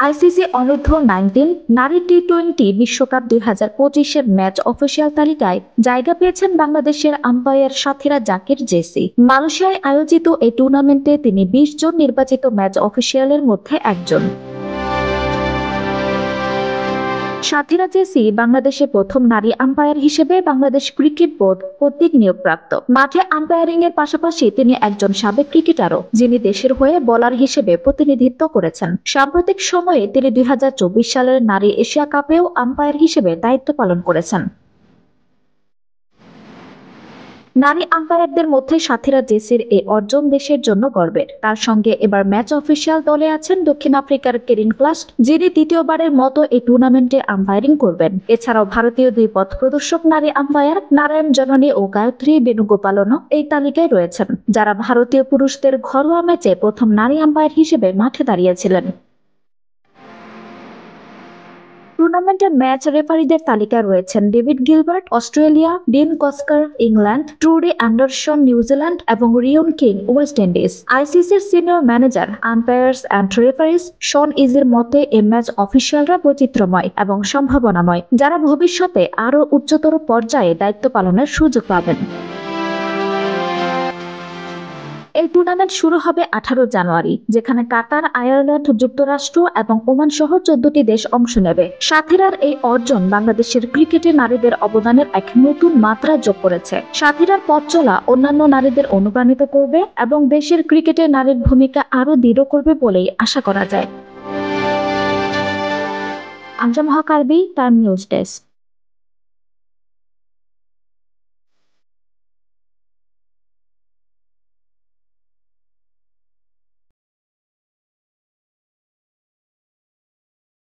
ICC অনূর্ধ্ব-19 নারী টি-20 বিশ্বকাপ 2025-এর match official তালিকায় জায়গা পেয়েছেন বাংলাদেশের আম্পায়ার সাথীরা জাকির জেসি। মালয়েশিয়ায় আয়োজিত এই টুর্নামেন্টে তিনি 20 জন নির্বাচিত ম্যাচ অফিসিয়ালের মধ্যে একজন। সাথীরা জেসি বাংলাদেশের প্রথম নারী আম্পায়ার হিসেবে বাংলাদেশ ক্রিকেট বোর্ড কর্তৃক নিয়োগপ্রাপ্ত। মাঠে আম্পায়ারিং এর পাশাপাশি তিনি একজন সাবেক ক্রিকেটারও, যিনি দেশের হয়ে বোলার হিসেবে প্রতিনিধিত্ব করেছেন। সাম্প্রতিক সময়ে তিনি 2024 সালের নারী এশিয়া কাপেও আম্পায়ার হিসেবে দায়িত্ব পালন করেছেন। নারী আম্পায়ারদের মধ্যে সাথীরা জেসির এই অর্জন দেশের জন্য গর্বের। তার সঙ্গে এবার ম্যাচ অফিসিয়াল দলে আছেন দক্ষিণ আফ্রিকার কেরিন ক্লাস্ট, যিনি দ্বিতীয়বারের মতো এই টুর্নামেন্টে আম্পায়ারিং করবেন। এছাড়াও ভারতীয় দুই পথ প্রদর্শক নারী আম্পায়ার নারায়ণ জননী ও গায়ত্রী বেণুগোপালনও এই তালিকায় রয়েছেন, যারা ভারতীয় পুরুষদের ঘরোয়া ম্যাচে প্রথম নারী আম্পায়ার হিসেবে মাঠে দাঁড়িয়েছিলেন। টুর্নামেন্টের ম্যাচ রেফারিদের তালিকায় রয়েছেন David Gilbert Australia, Dean Cosker England, Trudy Anderson New Zealand এবং রিয়ন কিং ওয়েস্ট ইন্ডিজ। আইসিসির senior manager umpires and referees Sean ইজির মতে এই ম্যাচ অফিসিয়ালরা বৈচিত্র্যময় এবং সম্ভাবনাময়, যারা ভবিষ্যতে আরও উচ্চতর পর্যায়ে দায়িত্ব পালনের সুযোগ পাবেন। এই টুর্নামেন্ট শুরু হবে 18 জানুয়ারি, যেখানে কাতার, আয়ারল্যান্ড, যুক্তরাষ্ট্র এবং ওমান সহ 14টি দেশ অংশ নেবে। সাথীরার এই অর্জন বাংলাদেশের ক্রিকেটে নারীদের অবদানের এক নতুন মাত্রা যোগ করেছে। সাথীরার পথ চলা অন্যান্য নারীদের অনুপ্রাণিত করবে এবং দেশের ক্রিকেটে নারীর ভূমিকা আরও দৃঢ় করবে বলেই আশা করা যায়। আমজা মহাকালবি, টাইম নিউজ ডেস্ক।